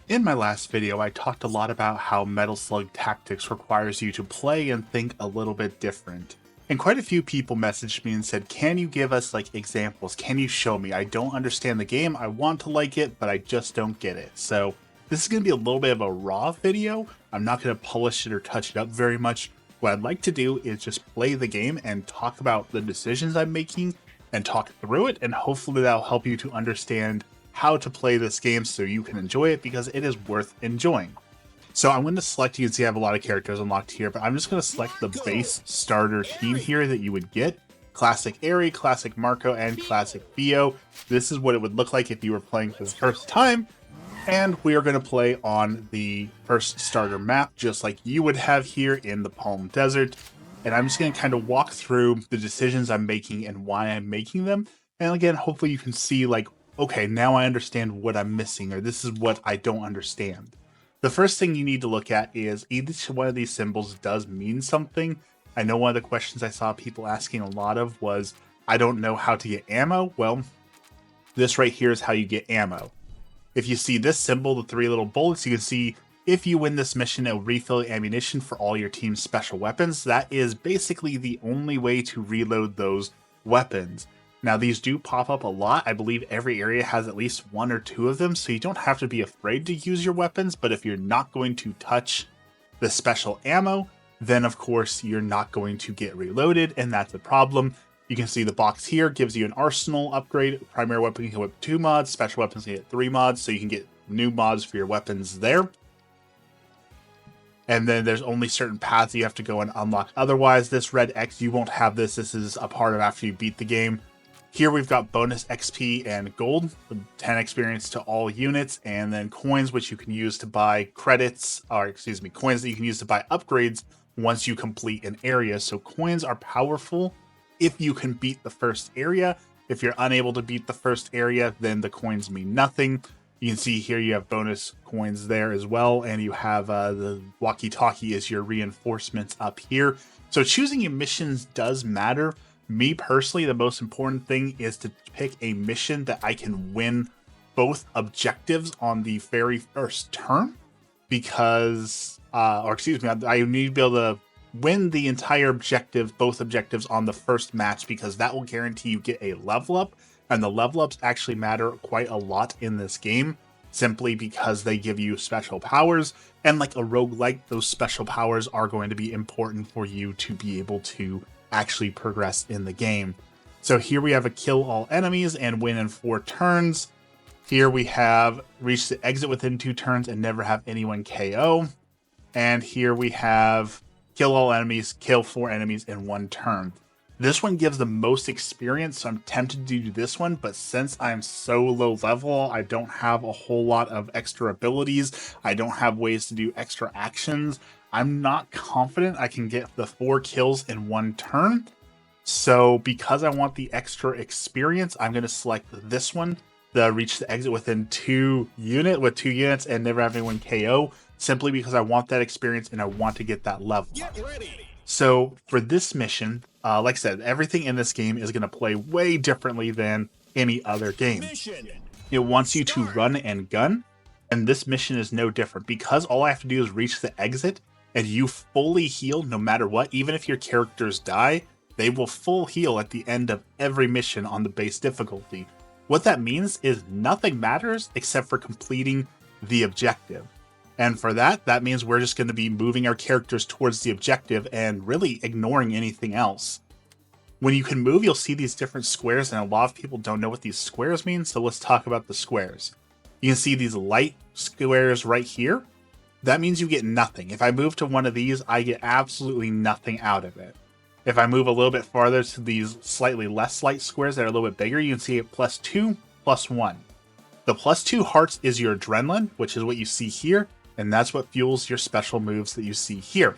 In my last video, I talked a lot about how Metal Slug Tactics requires you to play and think a little bit different. And quite a few people messaged me and said, can you give us like examples? Can you show me? I don't understand the game. I want to like it, but I just don't get it. So this is going to be a little bit of a raw video. I'm not going to polish it or touch it up very much. What I'd like to do is just play the game and talk about the decisions I'm making and talk through it. And hopefully that'll help you to understand how to play this game so you can enjoy it, because it is worth enjoying. So I'm going to select, you can see I have a lot of characters unlocked here, but I'm just going to select the base starter team here that you would get. Classic Aerie, Classic Marco, and Classic Theo. This is what it would look like if you were playing for the first time. And we are going to play on the first starter map, just like you would have here in the Palm Desert. And I'm just going to kind of walk through the decisions I'm making and why I'm making them. And again, hopefully you can see like, okay, now I understand what I'm missing, or this is what I don't understand. The first thing you need to look at is each one of these symbols does mean something. I know one of the questions I saw people asking a lot of was, I don't know how to get ammo. Well, this right here is how you get ammo. If you see this symbol, the three little bullets, you can see if you win this mission, it'll refill ammunition for all your team's special weapons. That is basically the only way to reload those weapons. Now, these do pop up a lot. I believe every area has at least one or two of them, so you don't have to be afraid to use your weapons, but if you're not going to touch the special ammo, then of course you're not going to get reloaded, and that's a problem. You can see the box here gives you an arsenal upgrade. Primary weapon can get 2 mods, special weapons can get 3 mods, so you can get new mods for your weapons there. And then there's only certain paths you have to go and unlock. Otherwise, this red X, you won't have this. This is a part of after you beat the game. Here we've got bonus XP and gold, 10 experience to all units, and then coins, which you can use to buy credits, or excuse me, coins that you can use to buy upgrades once you complete an area. So coins are powerful if you can beat the first area. If you're unable to beat the first area, then the coins mean nothing. You can see here you have bonus coins there as well, and you have the walkie-talkie as your reinforcements up here. So choosing your missions does matter. Me personally, the most important thing is to pick a mission that I can win both objectives on the very first turn, because, or excuse me, I need to be able to win the entire objective, both objectives on the first match, because that will guarantee you get a level up, and the level ups actually matter quite a lot in this game, simply because they give you special powers, and like a roguelike, those special powers are going to be important for you to be able to actually progress in the game. So here we have a kill all enemies and win in 4 turns. Here we have reach the exit within 2 turns and never have anyone KO. And here we have kill all enemies, kill 4 enemies in 1 turn. This one gives the most experience, so I'm tempted to do this one, but since I'm so low level, I don't have a whole lot of extra abilities, I don't have ways to do extra actions, I'm not confident I can get the 4 kills in 1 turn. So because I want the extra experience, I'm going to select this one, the reach the exit within 2 units and never have anyone KO, simply because I want that experience and I want to get that level up. So for this mission, like I said, everything in this game is going to play way differently than any other game. It wants you to run and gun, and this mission is no different, because all I have to do is reach the exit and you fully heal no matter what. Even if your characters die, they will full heal at the end of every mission on the base difficulty. What that means is nothing matters except for completing the objective. And for that, that means we're just going to be moving our characters towards the objective and really ignoring anything else. When you can move, you'll see these different squares, and a lot of people don't know what these squares mean, so let's talk about the squares. You can see these light squares right here. That means you get nothing. If I move to one of these, I get absolutely nothing out of it. If I move a little bit farther to these slightly less light squares that are a little bit bigger, you can see it +2, +1. The +2 hearts is your adrenaline, which is what you see here, and that's what fuels your special moves that you see here.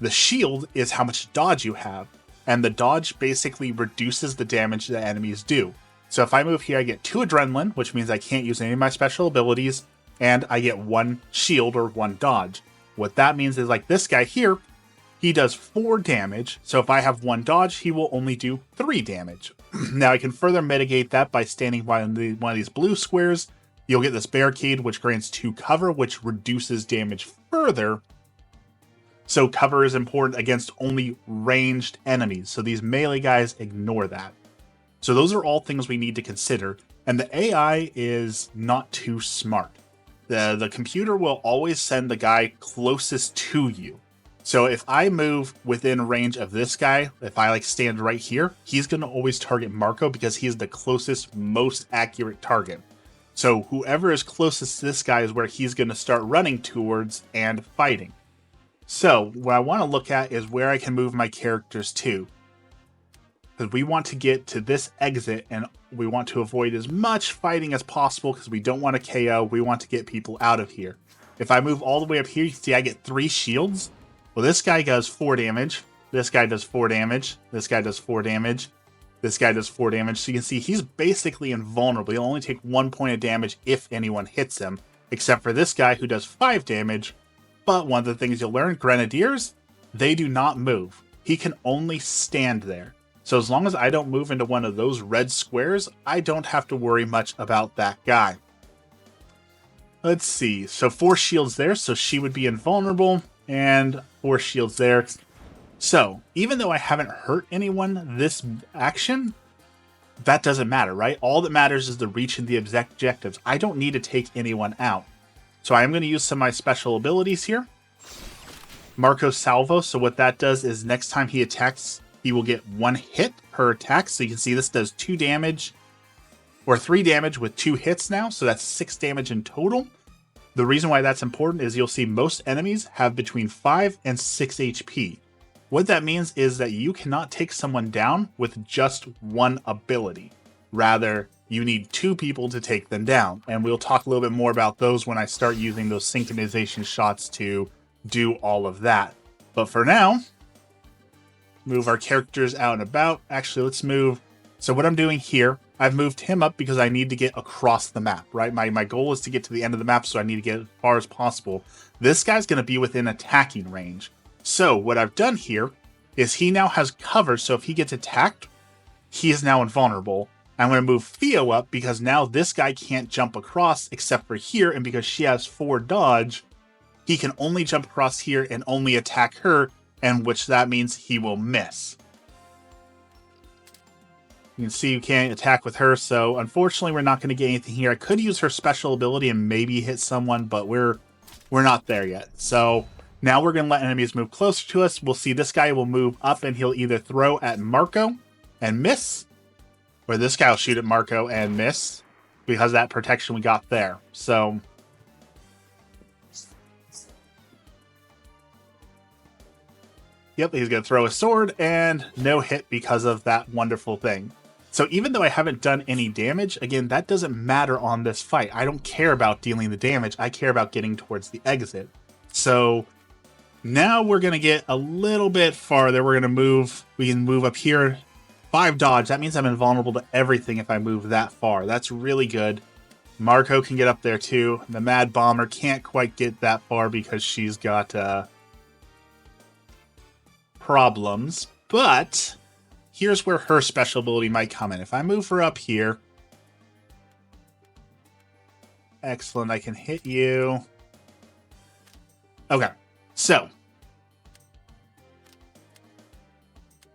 The shield is how much dodge you have, and the dodge basically reduces the damage that enemies do. So if I move here, I get 2 adrenaline, which means I can't use any of my special abilities, and I get 1 shield or 1 dodge. What that means is, like this guy here, he does 4 damage, so if I have 1 dodge, he will only do 3 damage. Now I can further mitigate that by standing by one of these blue squares, You'll get this barricade, which grants 2 cover, which reduces damage further. So cover is important against only ranged enemies. So these melee guys ignore that. So those are all things we need to consider. And the AI is not too smart. The computer will always send the guy closest to you. So if I move within range of this guy, if I stand right here, he's going to always target Marco because he's the closest, most accurate target. So whoever is closest to this guy is where he's going to start running towards and fighting. So what I want to look at is where I can move my characters to. Because we want to get to this exit and we want to avoid as much fighting as possible because we don't want to KO. We want to get people out of here. If I move all the way up here, you can see I get 3 shields. Well, this guy does 4 damage. This guy does 4 damage. This guy does 4 damage. This guy does 4 damage. So you can see he's basically invulnerable. He'll only take 1 point of damage if anyone hits him. Except for this guy who does 5 damage. But one of the things you'll learn, Grenadiers, they do not move. He can only stand there. So as long as I don't move into one of those red squares, I don't have to worry much about that guy. Let's see. So 4 shields there, so she would be invulnerable. And 4 shields there. So even though I haven't hurt anyone this action, that doesn't matter, right? All that matters is the reach and the objectives. I don't need to take anyone out. So I am going to use some of my special abilities here. Marco Salvo. So what that does is next time he attacks, he will get 1 hit per attack. So you can see this does 2 damage or 3 damage with 2 hits now. So that's 6 damage in total. The reason why that's important is you'll see most enemies have between 5 and 6 HP. What that means is that you cannot take someone down with just 1 ability. Rather, you need 2 people to take them down. And we'll talk a little bit more about those when I start using those synchronization shots to do all of that. But for now, move our characters out and about. Actually, let's move. So what I'm doing here, I've moved him up because I need to get across the map, right? My goal is to get to the end of the map, so I need to get as far as possible. This guy's going to be within attacking range. So what I've done here is he now has cover, so if he gets attacked, he is now invulnerable. I'm going to move Theo up because now this guy can't jump across except for here, and because she has 4 dodge, he can only jump across here and only attack her, and which that means he will miss. You can see you can't attack with her, so unfortunately we're not going to get anything here. I could use her special ability and maybe hit someone, but we're not there yet. So now we're going to let enemies move closer to us. We'll see this guy will move up and he'll either throw at Marco and miss, or this guy will shoot at Marco and miss because of that protection we got there. So yep, he's going to throw a sword and no hit because of that wonderful thing. So even though I haven't done any damage, again, that doesn't matter on this fight. I don't care about dealing the damage. I care about getting towards the exit. So now we're going to get a little bit farther. We're going to move. We can move up here. 5 dodge. That means I'm invulnerable to everything if I move that far. That's really good. Marco can get up there too. The Mad Bomber can't quite get that far because she's got problems. But here's where her special ability might come in. If I move her up here. Excellent. I can hit you. Okay. So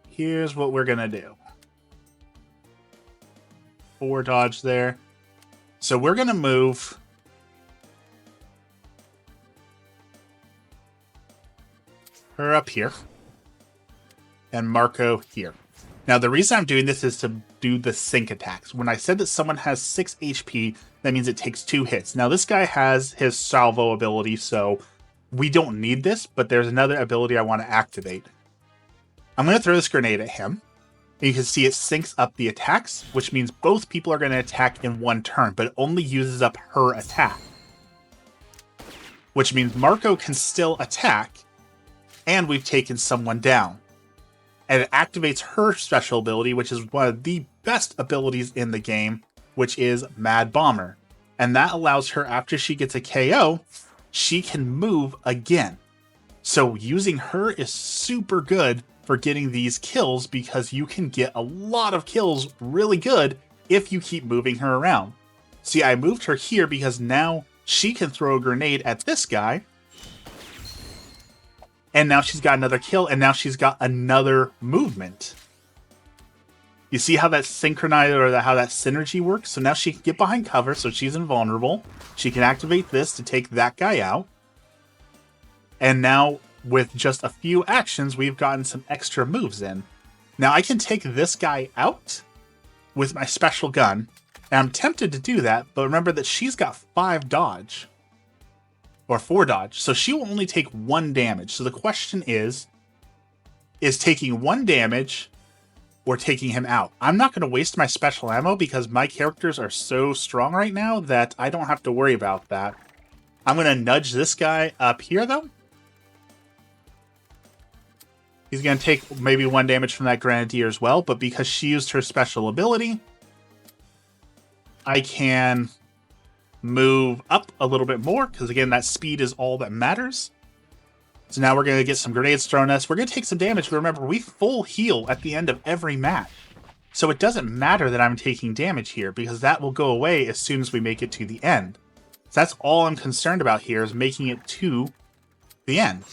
here's what we're going to do. 4 dodge there. So we're going to move her up here and Marco here. Now, the reason I'm doing this is to do the sync attacks. When I said that someone has 6 HP, that means it takes 2 hits. Now, this guy has his salvo ability, so we don't need this, but there's another ability I want to activate. I'm going to throw this grenade at him. And you can see it syncs up the attacks, which means both people are going to attack in 1 turn, but it only uses up her attack. Which means Marco can still attack, and we've taken someone down. And it activates her special ability, which is one of the best abilities in the game, which is Mad Bomber. And that allows her, after she gets a KO, she can move again. So using her is super good for getting these kills because you can get a lot of kills really good if you keep moving her around. See, I moved her here because now she can throw a grenade at this guy. And now she's got another kill, and now she's got another movement. You see how that synchronized, or how that synergy works? So now she can get behind cover, so she's invulnerable. She can activate this to take that guy out. And now, with just a few actions, we've gotten some extra moves in. Now I can take this guy out with my special gun. And I'm tempted to do that, but remember that she's got 5 dodge. Or 4 dodge. So she will only take 1 damage. So the question is taking 1 damage or taking him out? I'm not going to waste my special ammo because my characters are so strong right now that I don't have to worry about that. I'm going to nudge this guy up here, though. He's going to take maybe 1 damage from that Grenadier as well, but because she used her special ability, I can move up a little bit more, because again, that speed is all that matters. So now we're going to get some grenades thrown at us. We're going to take some damage, but remember, we full heal at the end of every match. So it doesn't matter that I'm taking damage here, because that will go away as soon as we make it to the end. So that's all I'm concerned about here, is making it to the end.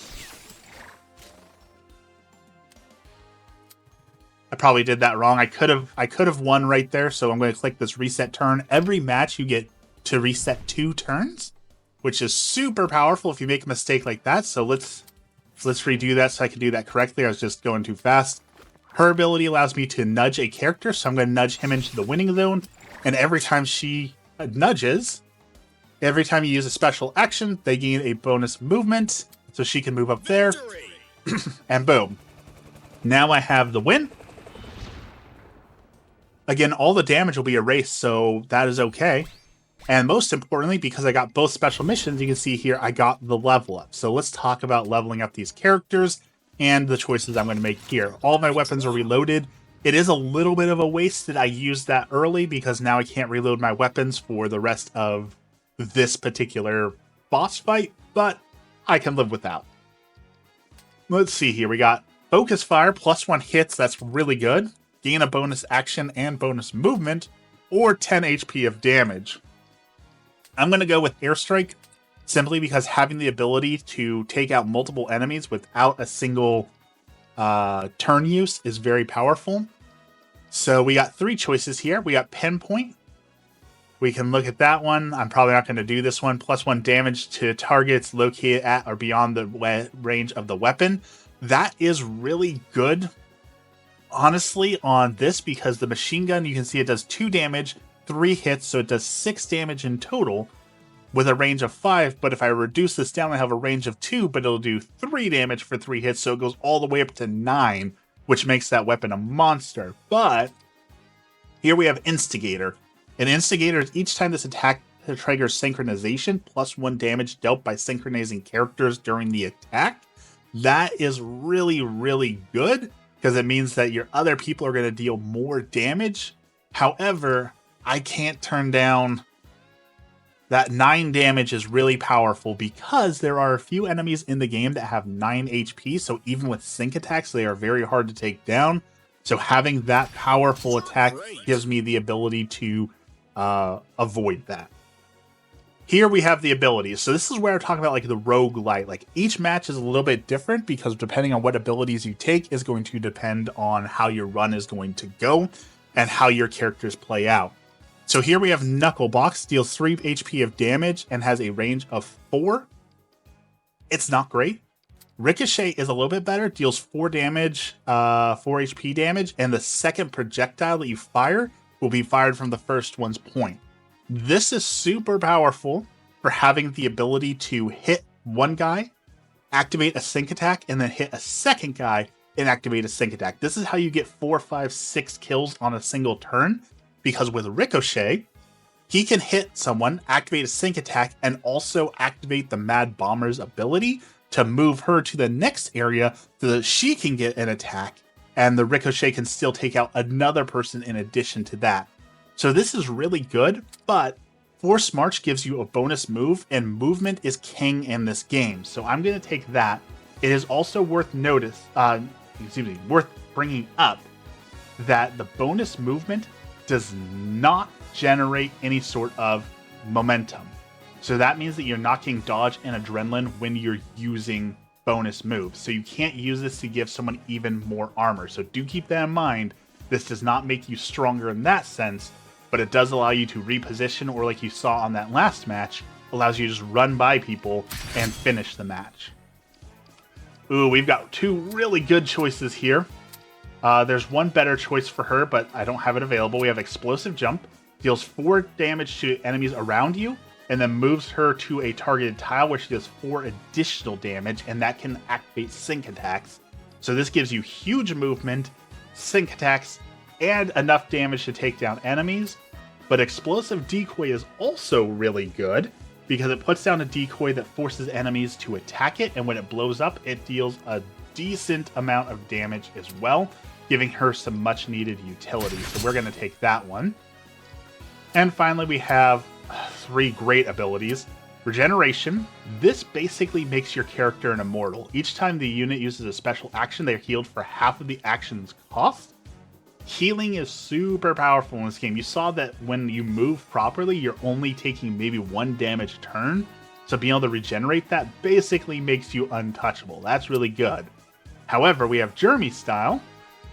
I probably did that wrong. I could have won right there, so I'm going to click this reset turn. Every match you get to reset 2 turns, which is super powerful if you make a mistake like that. So let's redo that so I can do that correctly. I was just going too fast. Her ability allows me to nudge a character, so I'm going to nudge him into the winning zone. And every time she nudges, every time you use a special action, they gain a bonus movement, so she can move up there. And boom. Now I have the win. Again, all the damage will be erased, so that is okay. And most importantly, because I got both special missions, you can see here I got the level up. So let's talk about leveling up these characters and the choices I'm going to make here. All my weapons are reloaded. It is a little bit of a waste that I used that early, because now I can't reload my weapons for the rest of this particular boss fight, but I can live with that. Let's see here. We got Focus Fire, +1 hits. That's really good. Gain a bonus action and bonus movement, or 10 HP of damage. I'm going to go with Airstrike, simply because having the ability to take out multiple enemies without a single turn use is very powerful. So we got 3 choices here. We got Pinpoint. We can look at that one. I'm probably not going to do this one. +1 damage to targets located at or beyond the range of the weapon. That is really good, honestly, on this, because the machine gun, you can see it does 2 damage, 3 hits, so it does 6 damage in total with a range of 5. But if I reduce this down, I have a range of 2, but it'll do 3 damage for 3 hits, so it goes all the way up to 9, which makes that weapon a monster. But here we have Instigator. An Instigator is each time this attack triggers synchronization, +1 damage dealt by synchronizing characters during the attack. That is really, really good, because it means that your other people are going to deal more damage. However, I can't turn down that 9 damage is really powerful, because there are a few enemies in the game that have 9 HP, so even with sync attacks, they are very hard to take down. So having that powerful attack gives me the ability to avoid that. Here we have the abilities. So this is where I talk about like the roguelite. Like each match is a little bit different, because depending on what abilities you take is going to depend on how your run is going to go and how your characters play out. So here we have Knucklebox, deals 3 HP of damage and has a range of 4. It's not great. Ricochet is a little bit better, deals 4 damage, 4 HP damage, and the second projectile that you fire will be fired from the first one's point. This is super powerful for having the ability to hit one guy, activate a sync attack, and then hit a second guy and activate a sync attack. This is how you get 4, 5, 6 kills on a single turn, because with Ricochet, he can hit someone, activate a sync attack, and also activate the Mad Bomber's ability to move her to the next area so that she can get an attack, and the Ricochet can still take out another person in addition to that. So this is really good, but Force March gives you a bonus move, and movement is king in this game. So I'm going to take that. It is also worth worth bringing up that the bonus movement does not generate any sort of momentum. So that means that you're not getting dodge and adrenaline when you're using bonus moves. So you can't use this to give someone even more armor. So do keep that in mind. This does not make you stronger in that sense, but it does allow you to reposition, or like you saw on that last match, allows you to just run by people and finish the match. Ooh, we've got two really good choices here. There's one better choice for her, but I don't have it available. We have Explosive Jump, deals 4 damage to enemies around you, and then moves her to a targeted tile, which does 4 additional damage, and that can activate sync attacks. So this gives you huge movement, sync attacks, and enough damage to take down enemies. But Explosive Decoy is also really good, because it puts down a decoy that forces enemies to attack it, and when it blows up, it deals a decent amount of damage as well, giving her some much needed utility. So we're going to take that one. And finally, we have 3 great abilities. Regeneration. This basically makes your character an immortal. Each time the unit uses a special action, they are healed for half of the action's cost. Healing is super powerful in this game. You saw that when you move properly, you're only taking maybe 1 damage a turn. So being able to regenerate that basically makes you untouchable. That's really good. However, we have Jeremy Style,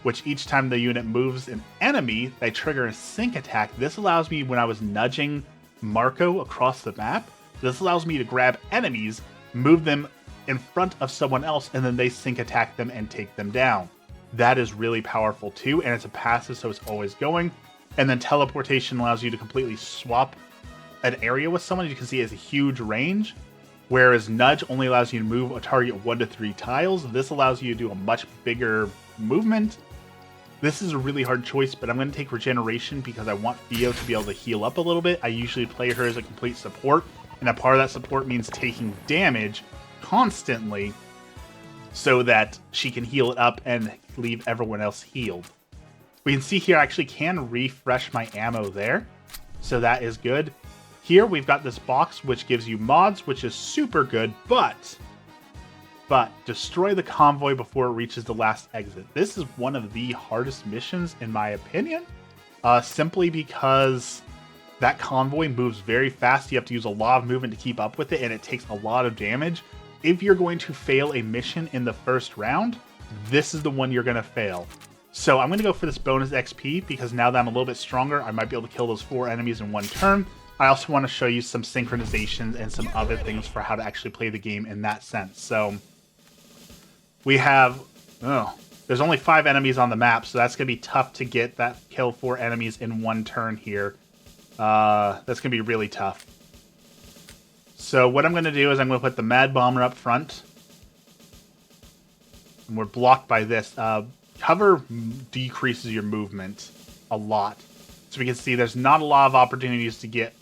which each time the unit moves an enemy, they trigger a sync attack. This allows me, when I was nudging Marco across the map, this allows me to grab enemies, move them in front of someone else, and then they sync attack them and take them down. That is really powerful too, and it's a passive, so it's always going. And then Teleportation allows you to completely swap an area with someone. You can see it has a huge range, whereas Nudge only allows you to move a target 1 to 3 tiles. This allows you to do a much bigger movement. This is a really hard choice, but I'm going to take Regeneration because I want Theo to be able to heal up a little bit. I usually play her as a complete support, and a part of that support means taking damage constantly so that she can heal it up and leave everyone else healed. We can see here I actually can refresh my ammo there, so that is good. Here we've got this box which gives you mods, which is super good, but destroy the convoy before it reaches the last exit. This is one of the hardest missions in my opinion, simply because that convoy moves very fast. You have to use a lot of movement to keep up with it, and it takes a lot of damage. If you're going to fail a mission in the first round, this is the one you're going to fail. So I'm going to go for this bonus XP, because now that I'm a little bit stronger, I might be able to kill those 4 enemies in 1 turn. I also want to show you some synchronizations and some other things for how to actually play the game in that sense. So we have, there's only 5 enemies on the map, so that's going to be tough to get that kill 4 enemies in 1 turn here. That's going to be really tough. So what I'm going to do is I'm going to put the Mad Bomber up front. And we're blocked by this. Cover decreases your movement a lot. So we can see there's not a lot of opportunities to get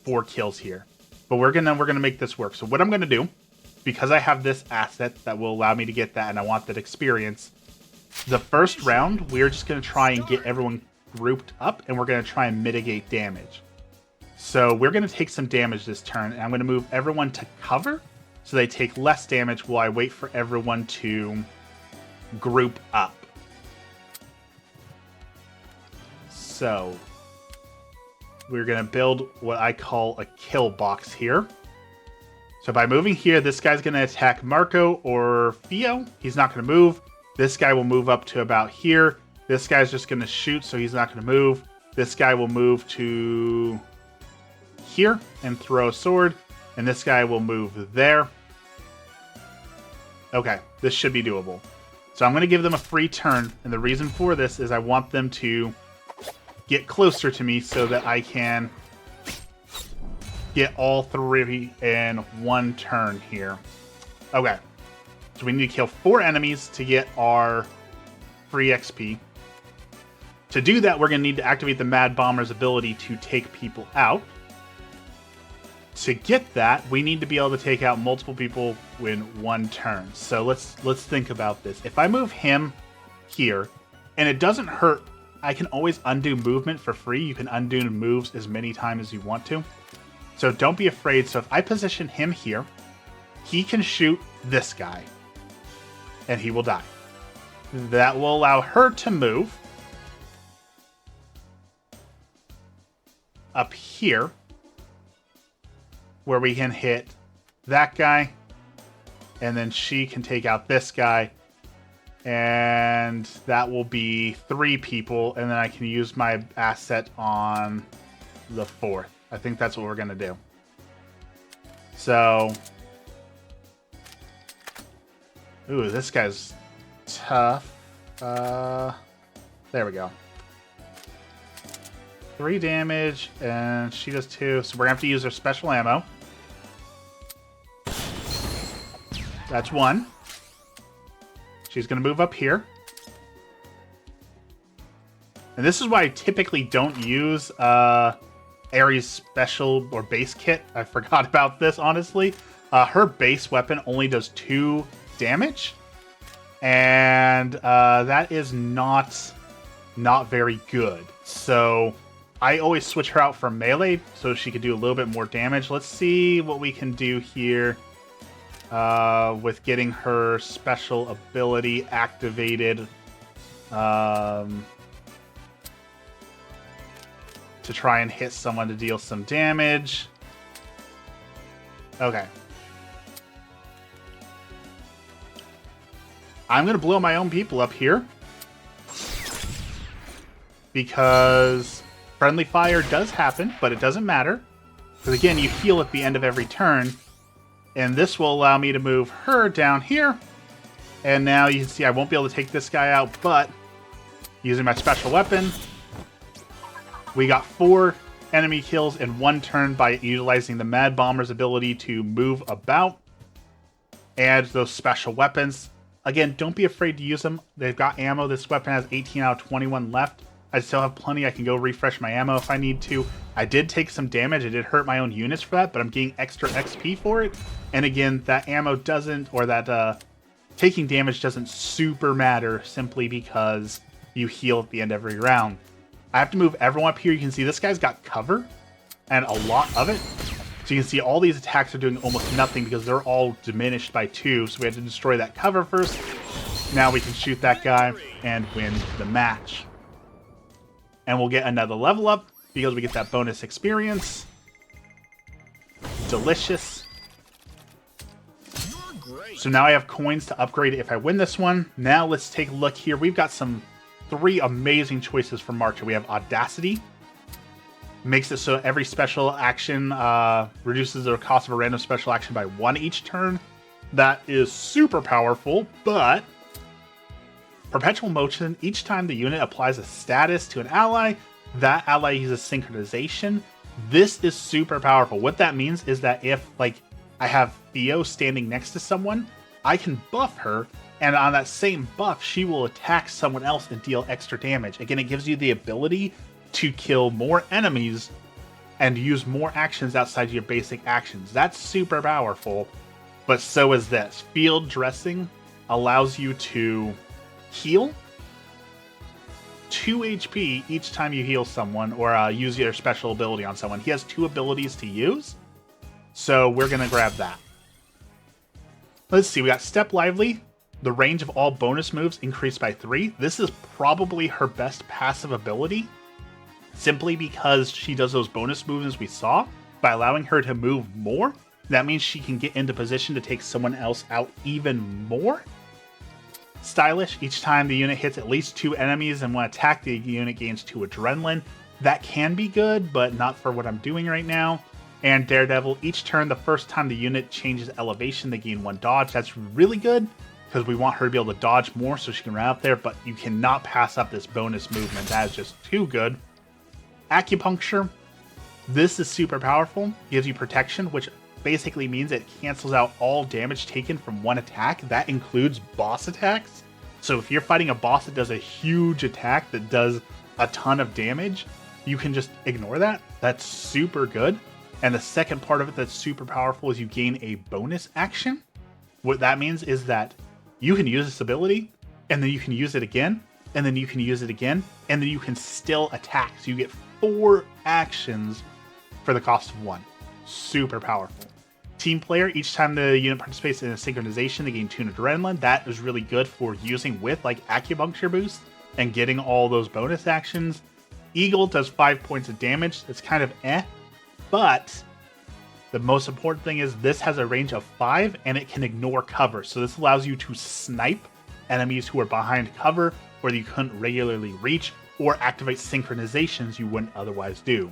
4 kills here. But we're gonna make this work. So what I'm gonna do, because I have this asset that will allow me to get that and I want that experience, the first round we're just gonna try and get everyone grouped up, and we're gonna try and mitigate damage. So we're going to take some damage this turn, and I'm going to move everyone to cover so they take less damage while I wait for everyone to group up. So we're going to build what I call a kill box here. So by moving here, this guy's going to attack Marco or Theo. He's not going to move. This guy will move up to about here. This guy's just going to shoot, so he's not going to move. This guy will move to here and throw a sword, and this guy will move there. Okay, this should be doable. So I'm going to give them a free turn, and the reason for this is I want them to get closer to me so that I can get all 3 in 1 turn here. Okay, so we need to kill 4 enemies to get our free XP. To do that, we're going to need to activate the Mad Bomber's ability to take people out. To get that, we need to be able to take out multiple people in 1 turn. So let's think about this. If I move him here, and it doesn't hurt, I can always undo movement for free. You can undo moves as many times as you want to. So don't be afraid. So if I position him here, he can shoot this guy, and he will die. That will allow her to move. up here where we can hit that guy, and then she can take out this guy, and that will be 3 people, and then I can use my asset on the 4th. I think that's what we're going to do. So, ooh, this guy's tough. There we go. 3 damage, and she does 2, so we're going to have to use her special ammo. That's 1. She's going to move up here. And this is why I typically don't use Ares special or base kit. I forgot about this, honestly. Her base weapon only does 2 damage. And that is not very good. So I always switch her out for melee so she could do a little bit more damage. Let's see what we can do here with getting her special ability activated. To try and hit someone to deal some damage. Okay. I'm going to blow my own people up here. Because friendly fire does happen, but it doesn't matter. Because again, you heal at the end of every turn. And this will allow me to move her down here. And now you can see I won't be able to take this guy out, but using my special weapon, we got 4 enemy kills in 1 turn by utilizing the Mad Bomber's ability to move about. And those special weapons. Again, don't be afraid to use them. They've got ammo. This weapon has 18 out of 21 left. I still have plenty. I can go refresh my ammo if I need to. I did take some damage. I did hurt my own units for that, but I'm getting extra XP for it. And again, that ammo doesn't, or that taking damage doesn't super matter simply because you heal at the end of every round. I have to move everyone up here. You can see this guy's got cover, and a lot of it. So you can see all these attacks are doing almost nothing because they're all diminished by 2. So we had to destroy that cover first. Now we can shoot that guy and win the match. And we'll get another level up because we get that bonus experience. Delicious. So now I have coins to upgrade it if I win this one. Now let's take a look here. We've got 3 amazing choices for Marcher. We have Audacity. Makes it so every special action reduces the cost of a random special action by 1 each turn. That is super powerful, but Perpetual Motion, each time the unit applies a status to an ally, that ally uses synchronization. This is super powerful. What that means is that if, like, I have Theo standing next to someone, I can buff her, and on that same buff, she will attack someone else and deal extra damage. Again, it gives you the ability to kill more enemies and use more actions outside your basic actions. That's super powerful, but so is this. Field Dressing allows you to heal 2 HP each time you heal someone or use your special ability on someone. He has 2 abilities to use, so we're going to grab that. Let's see, we got Step Lively. The range of all bonus moves increased by 3. This is probably her best passive ability, simply because she does those bonus moves as we saw. By allowing her to move more, that means she can get into position to take someone else out even more. Stylish, each time the unit hits at least 2 enemies and when attacked, the unit gains 2 adrenaline. That can be good, but not for what I'm doing right now. And Daredevil, each turn, the first time the unit changes elevation, they gain 1 dodge. That's really good, because we want her to be able to dodge more so she can run out there, but you cannot pass up this bonus movement. That is just too good. Acupuncture. This is super powerful. Gives you protection, which basically means it cancels out all damage taken from 1 attack. That includes boss attacks. So if you're fighting a boss that does a huge attack that does a ton of damage, you can just ignore that. That's super good. And the second part of it that's super powerful is you gain a bonus action. What that means is that you can use this ability, and then you can use it again, and then you can use it again, and then you can still attack. So you get 4 actions for the cost of 1. Super powerful. Team player, each time the unit participates in a synchronization, they gain 2 adrenaline. That is really good for using with like acupuncture boost and getting all those bonus actions. Eagle does 5 points of damage. It's kind of but the most important thing is this has a range of 5 and it can ignore cover. So this allows you to snipe enemies who are behind cover where you couldn't regularly reach, or activate synchronizations you wouldn't otherwise do.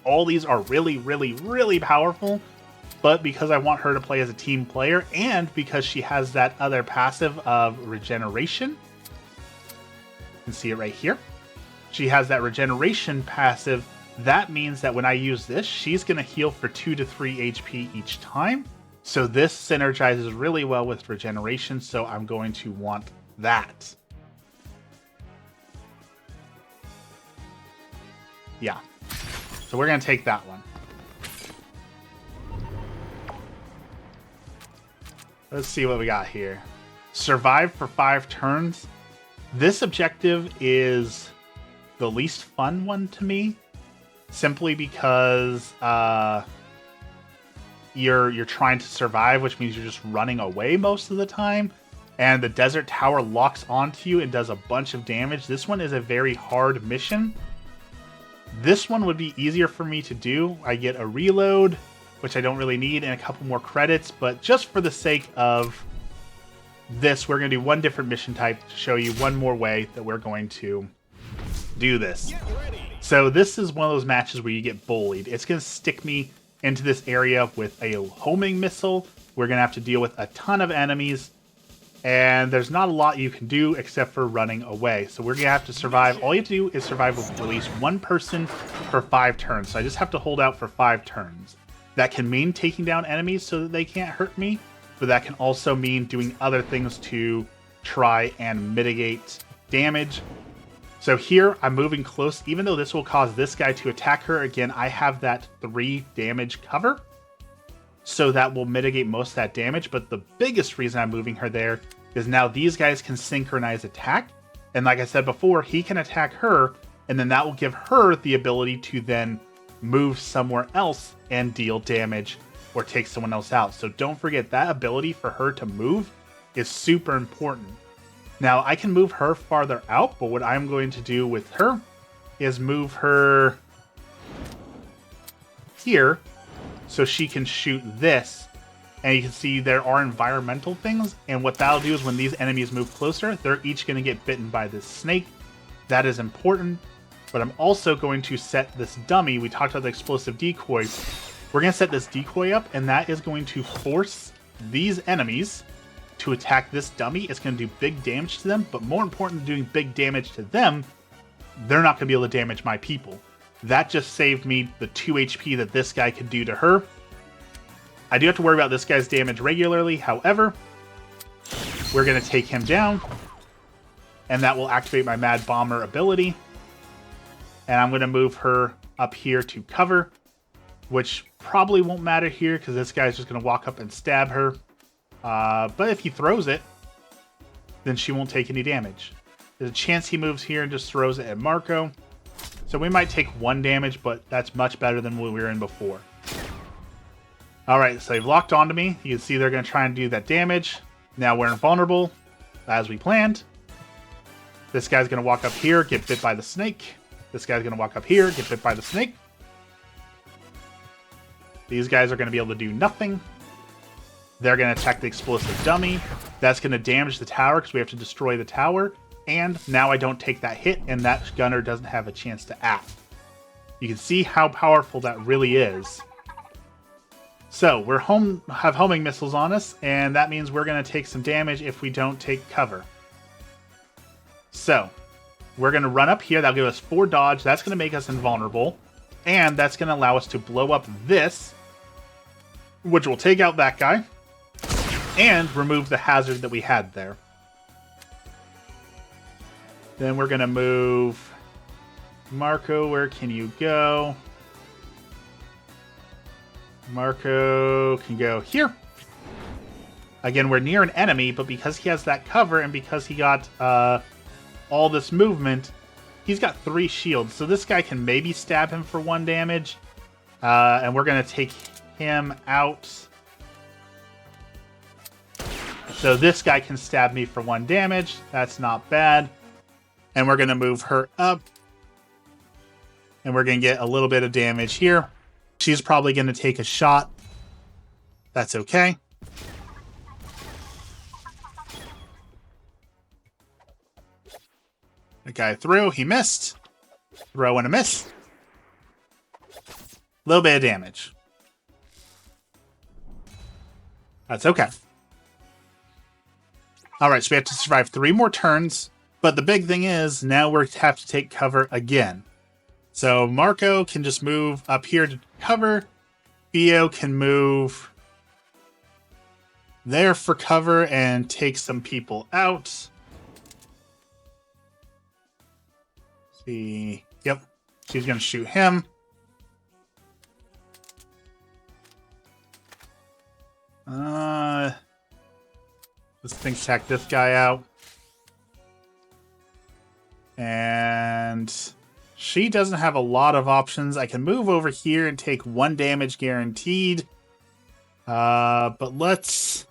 All these are really, really, really powerful, but because I want her to play as a team player and because she has that other passive of regeneration, you can see it right here. She has that regeneration passive. That means that when I use this, she's going to heal for 2 to 3 HP each time. So this synergizes really well with regeneration, so I'm going to want that. Yeah. So we're going to take that one. Let's see what we got here. Survive for 5 turns. This objective is the least fun one to me, simply because you're trying to survive, which means you're just running away most of the time, and the desert tower locks onto you and does a bunch of damage. This one is a very hard mission. This one would be easier for me to do. I get a reload, which I don't really need, and a couple more credits, but just for the sake of this, we're going to do one different mission type to show you one more way that we're going to do this. So this is one of those matches where you get bullied. It's going to stick me into this area with a homing missile. We're going to have to deal with a ton of enemies, and there's not a lot you can do except for running away. So we're going to have to survive. All you have to do is survive with at least one person for 5 turns. So I just have to hold out for 5 turns. That can mean taking down enemies so that they can't hurt me, but that can also mean doing other things to try and mitigate damage. So here, I'm moving close. Even though this will cause this guy to attack her, again, I have that 3 damage cover. So that will mitigate most of that damage. But the biggest reason I'm moving her there is now these guys can synchronize attack. And like I said before, he can attack her, and then that will give her the ability to then move somewhere else and deal damage or take someone else out. So don't forget, that ability for her to move is super important. Now, I can move her farther out, but what I'm going to do with her is move her here so she can shoot this. And you can see there are environmental things, and what that'll do is when these enemies move closer, they're each going to get bitten by this snake. That is important. But I'm also going to set this dummy. We talked about the explosive decoy. We're going to set this decoy up, and that is going to force these enemies to attack this dummy. It's going to do big damage to them, but more important than doing big damage to them, they're not going to be able to damage my people. That just saved me the 2 HP that this guy could do to her. I do have to worry about this guy's damage regularly. However, we're going to take him down, and that will activate my Mad Bomber ability. And I'm going to move her up here to cover, which probably won't matter here because this guy's just going to walk up and stab her. But if he throws it, then she won't take any damage. There's a chance he moves here and just throws it at Marco. So we might take 1 damage, but that's much better than what we were in before. Alright, so they've locked onto me. You can see they're going to try and do that damage. Now we're invulnerable, as we planned. This guy's going to walk up here, get bit by the snake. This guy's going to walk up here, get bit by the snake. These guys are going to be able to do nothing. They're going to attack the explosive dummy. That's going to damage the tower because we have to destroy the tower. And now I don't take that hit, and that gunner doesn't have a chance to act. You can see how powerful that really is. So we're have homing missiles on us, and that means we're going to take some damage if we don't take cover. So we're going to run up here. That'll give us 4 dodge. That's going to make us invulnerable. And that's going to allow us to blow up this, which will take out that guy and remove the hazard that we had there. Then we're going to move Marco. Where can you go? Marco can go here. Again, we're near an enemy, but because he has that cover and because he got all this movement, he's got 3 shields. So this guy can maybe stab him for 1 damage. And we're going to take him out. So this guy can stab me for 1 damage. That's not bad. And we're going to move her up. and we're going to get a little bit of damage here. She's probably going to take a shot. That's okay. The guy threw, he missed. Throw and a miss. A little bit of damage. That's okay. Alright, so we have to survive 3 more turns. But the big thing is, now we have to take cover again. So Marco can just move up here to cover. Theo can move there for cover and take some people out. See, yep, she's going to shoot him. Let's think attack this guy out. And she doesn't have a lot of options. I can move over here and take 1 damage guaranteed. But let's...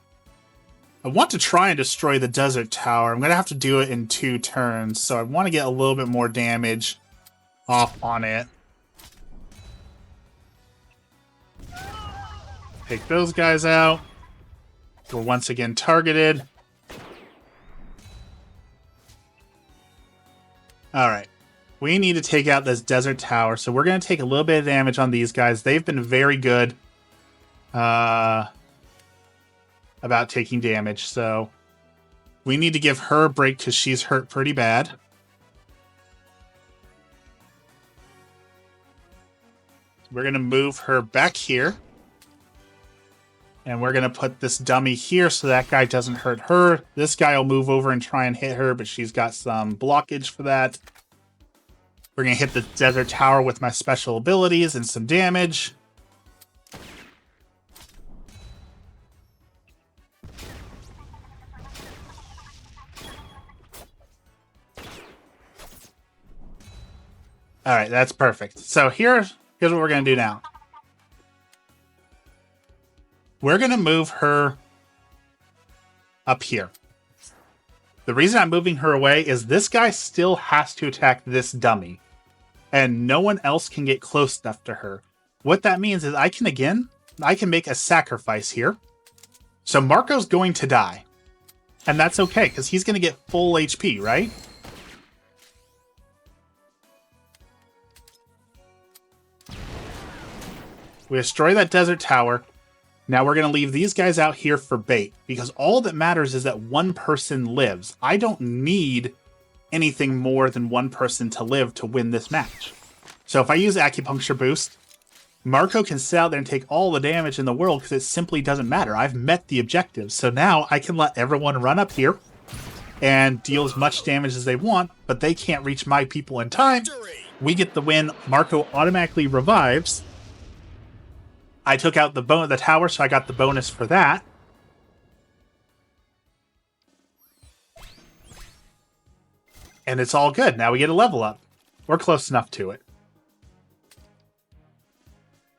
I want to try and destroy the desert tower. I'm going to have to do it in 2 turns. So I want to get a little bit more damage off on it. Take those guys out. We're once again targeted. Alright. We need to take out this desert tower. So we're going to take a little bit of damage on these guys. They've been very good about taking damage. So we need to give her a break because she's hurt pretty bad. We're going to move her back here. And we're going to put this dummy here so that guy doesn't hurt her. This guy will move over and try and hit her, but she's got some blockage for that. We're going to hit the desert tower with my special abilities and some damage. All right, that's perfect. So here's what we're going to do now. We're going to move her up here. The reason I'm moving her away is this guy still has to attack this dummy. And no one else can get close enough to her. What that means is I can make a sacrifice here. So Marco's going to die. And that's okay, because he's going to get full HP, right? We destroy that desert tower. Now we're going to leave these guys out here for bait, because all that matters is that 1 person lives. I don't need anything more than 1 person to live to win this match. So if I use Acupuncture Boost, Marco can sit out there and take all the damage in the world because it simply doesn't matter. I've met the objectives. So now I can let everyone run up here and deal as much damage as they want, but they can't reach my people in time. We get the win. Marco automatically revives. I took out the tower, so I got the bonus for that. And it's all good. Now we get a level up. We're close enough to it.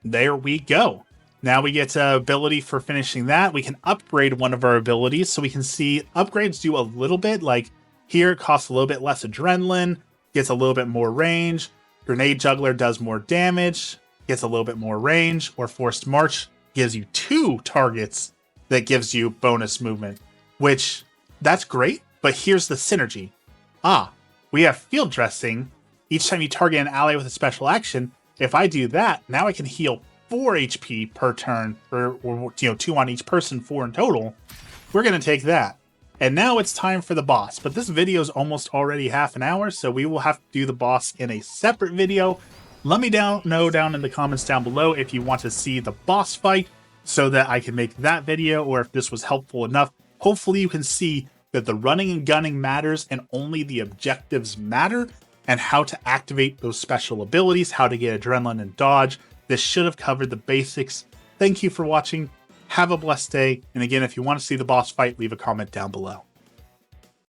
There we go. Now we get ability for finishing that. We can upgrade one of our abilities, so we can see upgrades do a little bit. Like here, it costs a little bit less adrenaline, gets a little bit more range. Grenade Juggler does more damage, gets a little bit more range, or Forced March gives you 2 targets that gives you bonus movement, which that's great, but here's the synergy. We have Field Dressing. Each time you target an ally with a special action, if I do that, now I can heal 4 HP per turn, or 2 on each person, 4 in total. We're going to take that. And now it's time for the boss, but this video is almost already half an hour, so we will have to do the boss in a separate video. Let me know down in the comments down below if you want to see the boss fight so that I can make that video, or if this was helpful enough. Hopefully you can see that the running and gunning matters and only the objectives matter, and how to activate those special abilities, how to get adrenaline and dodge. This should have covered the basics. Thank you for watching. Have a blessed day. And again, if you want to see the boss fight, leave a comment down below.